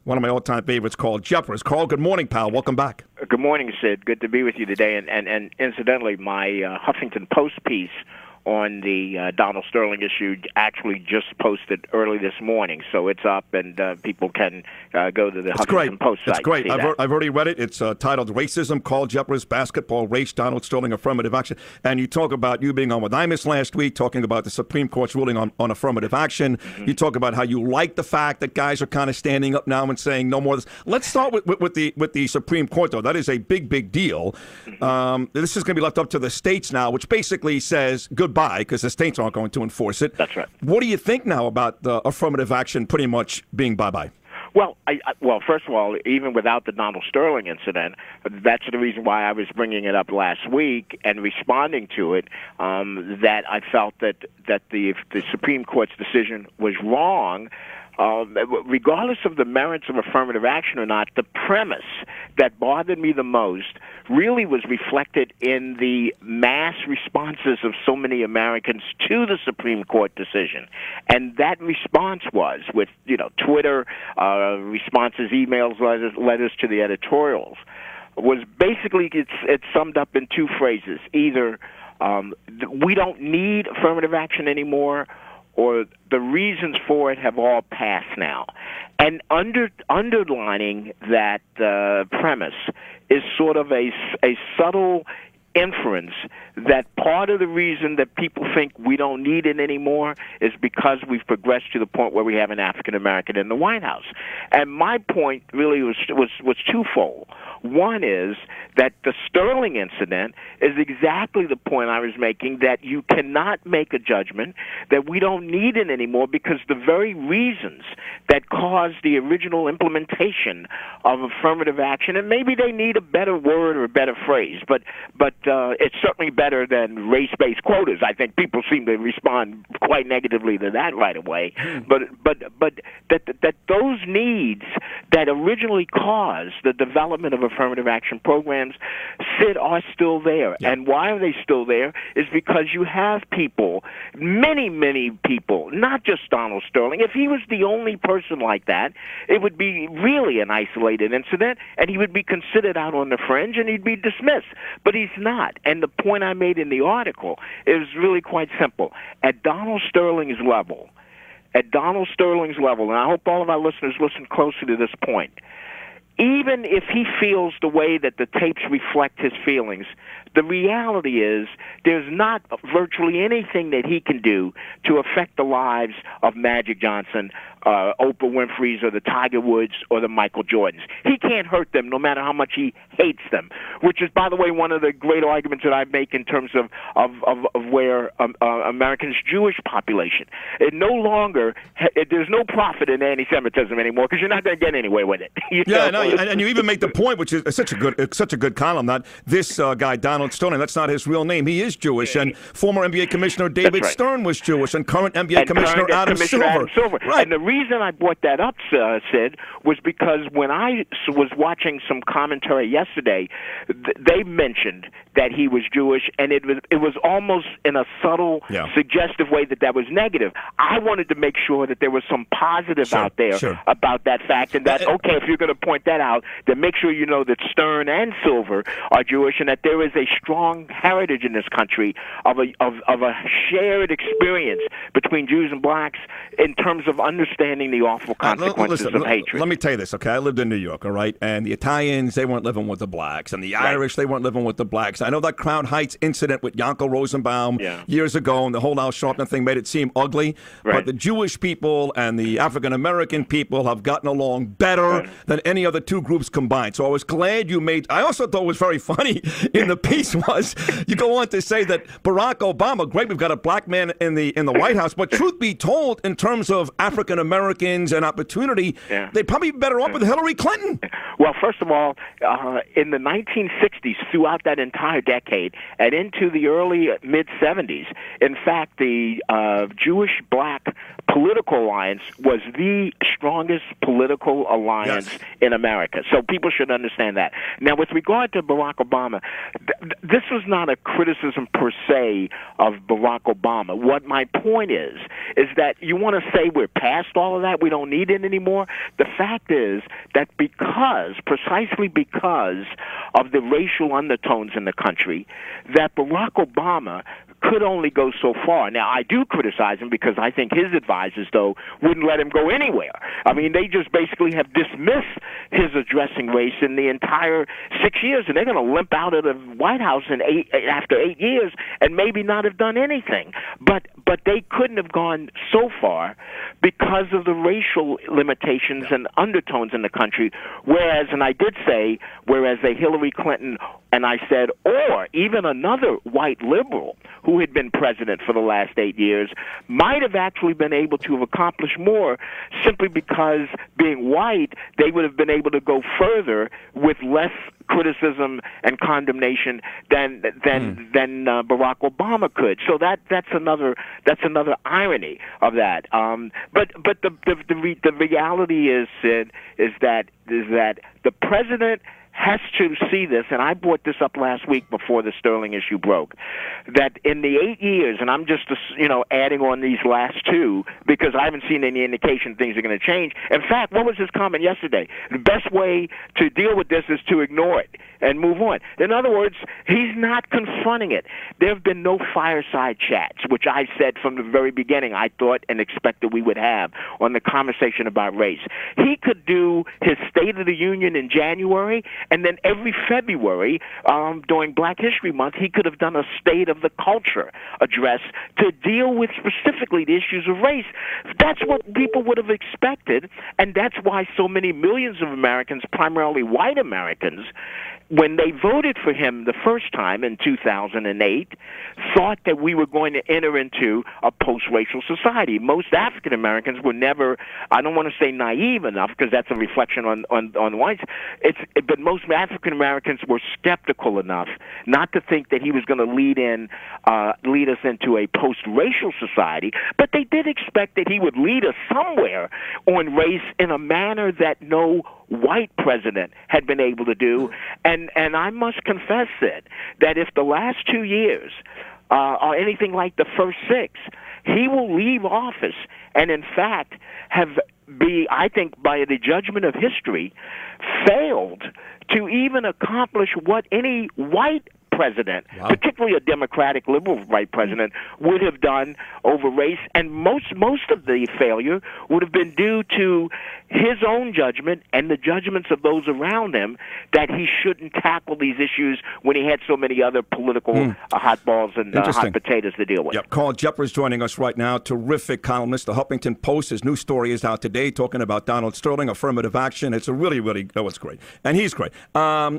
one of my all-time favorites, Carl Jeffers. Carl, good morning, pal. Welcome back. Good morning, Sid. Good to be with you today. And incidentally, my Huffington Post piece on the Donald Sterling issue actually just posted early this morning, so it's up, and people can go to the Huffington Post site. It's great. I've already read it. It's titled "Racism: Carl Jeffers, Basketball, Race, Donald Sterling, Affirmative Action." And you talk about you being on with Imus last week, talking about the Supreme Court's ruling on affirmative action. Mm-hmm. You talk about how you like the fact that guys are kind of standing up now and saying no more of this. Let's start with the Supreme Court, though. That is a big deal. Mm-hmm. This is going to be left up to the states now, which basically says goodbye, because the states aren't going to enforce it. That's right. What do you think now about the affirmative action pretty much being bye-bye? Well, well, first of all, even without the Donald Sterling incident, that's the reason why I was bringing it up last week and responding to it, that I felt that the Supreme Court's decision was wrong. Regardless of the merits of affirmative action or not, the premise that bothered me the most really was reflected in the mass responses of so many Americans to the Supreme Court decision. And that response was with, Twitter responses, emails, letters to the editorials, was basically, it's summed up in two phrases. Either we don't need affirmative action anymore, or the reasons for it have all passed now. And underlining that premise is sort of a subtle inference that part of the reason that people think we don't need it anymore is because we've progressed to the point where we have an African American in the White House. And my point really was twofold. One is that the Sterling incident is exactly the point I was making, that you cannot make a judgment that we don't need it anymore because the very reasons that caused the original implementation of affirmative action, and maybe they need a better word or a better phrase, but it's certainly better than race-based quotas. I think people seem to respond quite negatively to that right away. But that those needs that originally caused the development of affirmative action programs, Sid, are still there. Yeah. And why are they still there is because you have people, many people, not just Donald Sterling. If he was the only person like that, it would be really an isolated incident, and he would be considered out on the fringe, and he'd be dismissed. But he's not. And the point I made in the article is really quite simple. At Donald Sterling's level, and I hope all of our listeners listen closely to this point, even if he feels the way that the tapes reflect his feelings, the reality is there's not virtually anything that he can do to affect the lives of Magic Johnson, Oprah Winfrey's, or the Tiger Woods, or the Michael Jordans. He can't hurt them no matter how much he hates them, which is, by the way, one of the great arguments that I make in terms of where Americans' Jewish population. It no longer, there's no profit in anti-Semitism anymore because you're not going to get anywhere with it. And you even make the point, which is such a good column, that this guy, Donald Sterling, that's not his real name. He is Jewish, and former NBA Commissioner David Stern was Jewish, and current NBA Commissioner Adam Silver. Right. And the reason I brought that up, Sid, was because when I was watching some commentary yesterday, they mentioned that he was Jewish, and it was almost in a subtle, suggestive way that was negative. I wanted to make sure that there was some positive out there about that fact, and that, okay, if you're going to point that out, then make sure you know that Stern and Silver are Jewish, and that there is a strong heritage in this country of a shared experience between Jews and blacks in terms of understanding the awful consequences of hatred. Let me tell you this, okay? I lived in New York, all right? And the Italians, they weren't living with the blacks, and the Irish, they weren't living with the blacks. I know that Crown Heights incident with Yanko Rosenbaum years ago, and the whole Al Sharpton thing made it seem ugly. Right. But the Jewish people and the African-American people have gotten along better than any other two groups combined. So I was glad you made. I also thought it was very funny in the piece was you go on to say that Barack Obama, great, we've got a black man in the White House, but truth be told, in terms of African Americans and opportunity, they'd probably be better off with Hillary Clinton. Well, first of all, in the 1960s, throughout that entire decade, and into the early mid-70s, in fact, the Jewish-black political alliance was the strongest political alliance in America. So people should understand that. Now, with regard to Barack Obama, this was not a criticism per se of Barack Obama. What my point is that you want to say we're past all of that, we don't need it anymore. The fact is that precisely because of the racial undertones in the country, that Barack Obama could only go so far. Now, I do criticize him because I think his advisors, though, wouldn't let him go anywhere. I mean, they just basically have dismissed his addressing race in the entire 6 years, and they're going to limp out of the White House after 8 years and maybe not have done anything. But they couldn't have gone so far because of the racial limitations and undertones in the country, whereas a Hillary Clinton, and I said, or even another white liberal who had been president for the last 8 years, might have actually been able to have accomplished more simply because, being white, they would have been able to go further with less criticism and condemnation than Barack Obama could. So that's another irony of that. But the reality is, Sid, is that the president has to see this, and I brought this up last week before the Sterling issue broke, that in the 8 years, and I'm just adding on these last two because I haven't seen any indication things are going to change. In fact, what was his comment yesterday? The best way to deal with this is to ignore it and move on. In other words, he's not confronting it. There have been no fireside chats, which I said from the very beginning I thought and expected we would have on the conversation about race. He could do his State of the Union in January, and then every February, during Black History Month, he could have done a State of the Culture address to deal with specifically the issues of race. That's what people would have expected, and that's why so many millions of Americans, primarily white Americans, when they voted for him the first time in 2008, thought that we were going to enter into a post-racial society. Most African Americans were never, I don't want to say naive enough because that's a reflection on whites, but most African Americans were skeptical enough not to think that he was going to lead us into a post-racial society, but they did expect that he would lead us somewhere on race in a manner that no white president had been able to do. And I must confess that if the last 2 years are anything like the first 6, he will leave office and, in fact, I think, by the judgment of history, failed to even accomplish what any white president, particularly a Democratic liberal white president, would have done over race, and most of the failure would have been due to his own judgment and the judgments of those around him that he shouldn't tackle these issues when he had so many other political hot balls and hot potatoes to deal with. Yep. Carl Jepper is joining us right now, terrific columnist. The Huffington Post, his new story is out today talking about Donald Sterling, affirmative action. It's a really, it's great. And he's great.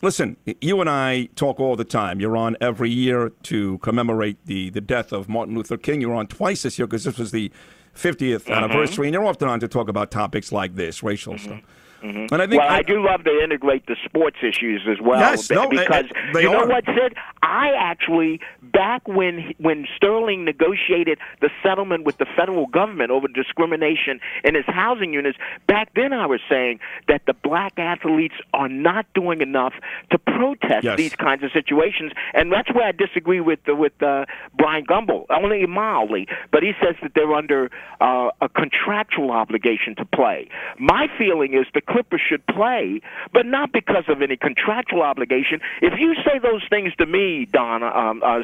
Listen, you and I talk all the time. You're on every year to commemorate the death of Martin Luther King. You're on twice this year because this was the 50th anniversary, and you're often on to talk about topics like this, racial stuff. And I think I do love to integrate the sports issues as well. Yes, because they you know are. what, Sid? I actually, back when Sterling negotiated the settlement with the federal government over discrimination in his housing units, back then I was saying that the black athletes are not doing enough to protest these kinds of situations, and that's where I disagree with Brian Gumbel, only mildly. But he says that they're under a contractual obligation to play. My feeling is the Clippers should play, but not because of any contractual obligation. If you say those things to me, Don,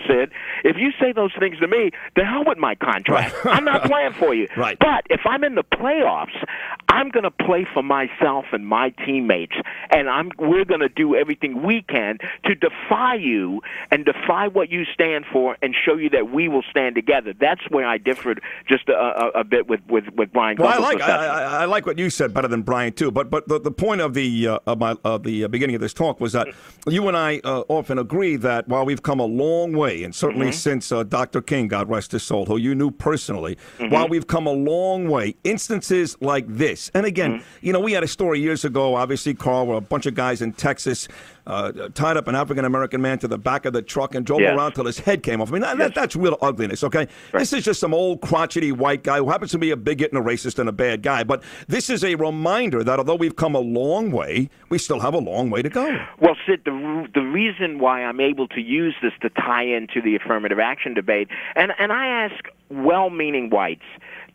Sid, if you say those things to me, the hell with my contract. I'm not playing for you. Right. But if I'm in the playoffs, I'm going to play for myself and my teammates, and we're going to do everything we can to defy you and defy what you stand for and show you that we will stand together. That's where I differed just a bit with Brian. Well, I like what you said better than Brian too. But but the point of the beginning of this talk was that you and I often agree that while we've come a long way, and certainly since Dr. King, God rest his soul, who you knew personally, while we've come a long way, instances like this, and again, you know, we had a story years ago, obviously, Carl, where a bunch of guys in Texas tied up an African-American man to the back of the truck and drove around till his head came off. I mean, that's real ugliness, okay? Right. This is just some old crotchety white guy who happens to be a bigot and a racist and a bad guy. But this is a reminder that although we've come a long way, we still have a long way to go. Well, Sid, the reason why I'm able to use this to tie into the affirmative action debate, and I ask well-meaning whites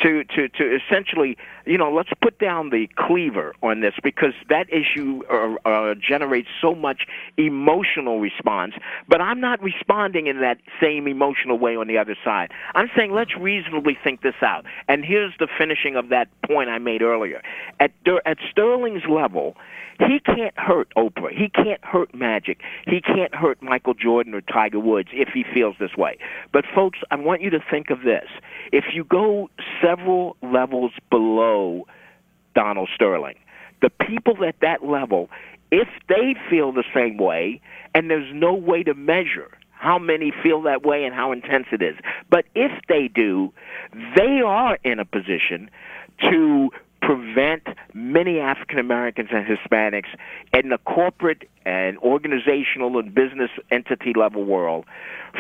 to essentially, you know, let's put down the cleaver on this, because that issue generates so much emotional response, but I'm not responding in that same emotional way on the other side. I'm saying let's reasonably think this out. And here's the finishing of that point I made earlier. At Sterling's level, he can't hurt Oprah. He can't hurt Magic. He can't hurt Michael Jordan or Tiger Woods if he feels this way. But, folks, I want you to think of this. If you go several levels below Donald Sterling, the people at that level, if they feel the same way, and there's no way to measure how many feel that way and how intense it is, but if they do, they are in a position to prevent many African Americans and Hispanics in the corporate and organizational and business entity level world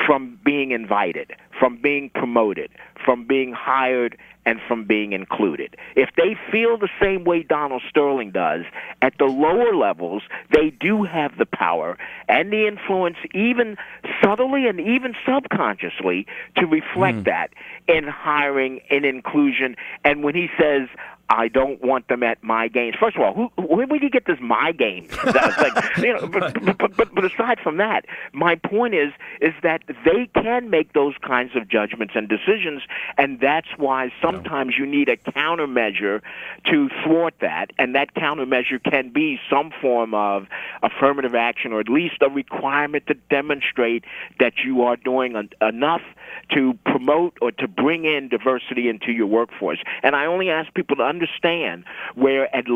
from being invited, from being promoted, from being hired, and from being included. If they feel the same way Donald Sterling does, at the lower levels, they do have the power and the influence, even subtly and even subconsciously, to reflect that in hiring, in inclusion. And when he says, I don't want them at my games. First of all, where did he get this my games? Like, you know, but aside from that, my point is that they can make those kinds of judgments and decisions, and that's why sometimes you need a countermeasure to thwart that, and that countermeasure can be some form of affirmative action, or at least a requirement to demonstrate that you are doing enough to promote or to bring in diversity into your workforce. And I only ask people to understand where at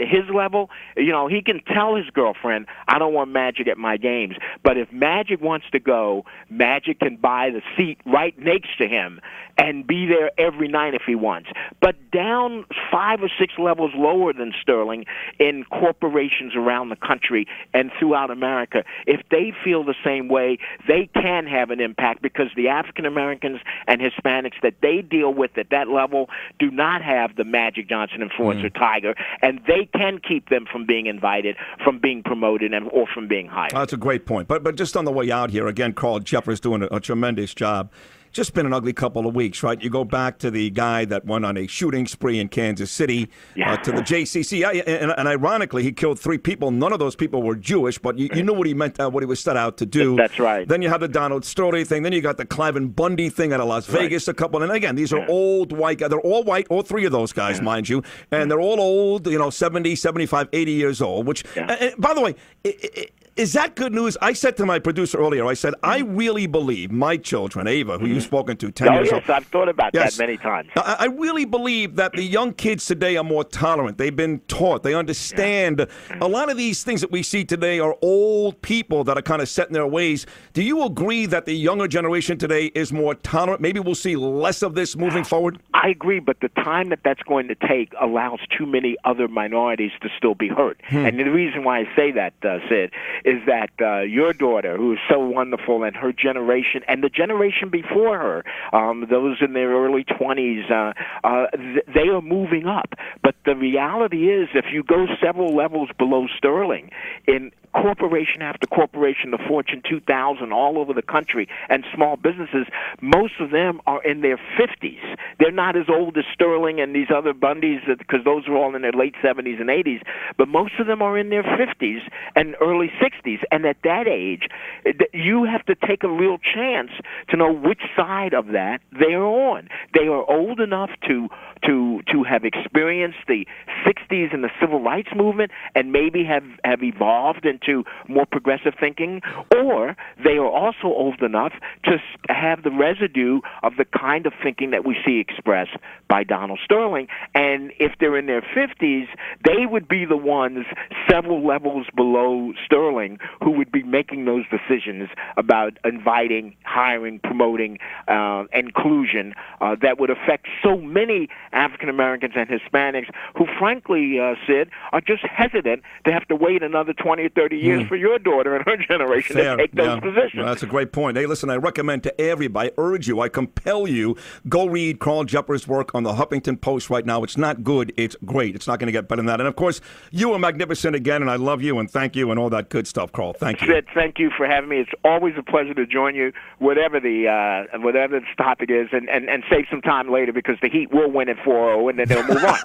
his level, you know, he can tell his girlfriend, I don't want Magic at my games. But if Magic wants to go, Magic can buy the seat right next to him and be there every night if he wants. But down 5 or 6 levels lower than Sterling in corporations around the country and throughout America, if they feel the same way, they can have an impact, because the African Americans and Hispanics that they deal with at that level do not have the Magic Johnson influence or Tiger, and they can keep them from being invited, from being promoted, or from being hired. That's a great point. But just on the way out here, again, Carl Jeffers doing a tremendous job. Just been an ugly couple of weeks, right? You go back to the guy that went on a shooting spree in Kansas City, to the JCC, and ironically, he killed 3 people. None of those people were Jewish, but you knew what he meant, what he was set out to do. That's right. Then you have the Donald Sterling thing. Then you got the Cliven Bundy thing out of Las Vegas, a couple. And again, these are old white guys. They're all white, all 3 of those guys, mind you. And they're all old, 70, 75, 80 years old, which, by the way, is that good news? I said to my producer earlier, I said, I really believe my children, Ava, who you've spoken to 10 years old. Yes, I've thought about that many times. I really believe that the young kids today are more tolerant. They've been taught. They understand. A lot of these things that we see today are old people that are kind of set in their ways. Do you agree that the younger generation today is more tolerant? Maybe we'll see less of this moving forward? I agree, but the time that's going to take allows too many other minorities to still be hurt. And the reason why I say that, Sid, is that your daughter, who is so wonderful, and her generation, and the generation before her, those in their early 20s, they are moving up. But the reality is, if you go several levels below Sterling, in corporation after corporation, the Fortune 2000 all over the country, and small businesses, most of them are in their 50s. They're not as old as Sterling and these other Bundys, because those are all in their late 70s and 80s, but most of them are in their 50s and early 60s. 60s. And at that age, you have to take a real chance to know which side of that they are on. They are old enough to have experienced the 60s and the civil rights movement and maybe have evolved into more progressive thinking, or they are also old enough to have the residue of the kind of thinking that we see expressed by Donald Sterling. And if they're in their 50s, they would be the ones several levels below Sterling who would be making those decisions about inviting, hiring, promoting inclusion that would affect so many African Americans and Hispanics who, frankly, Sid, are just hesitant to have to wait another 20 or 30 years for your daughter and her generation to take those positions. Well, that's a great point. Hey, listen, I recommend to everybody, I urge you, I compel you, go read Carl Jepper's work on the Huffington Post right now. It's not good. It's great. It's not going to get better than that. And, of course, you are magnificent again, and I love you and thank you and all that good stuff, Carl. Thank you. Sid, thank you for having me. It's always a pleasure to join you, whatever the topic is, and save some time later because the Heat will win at 4-0, and then they'll move on.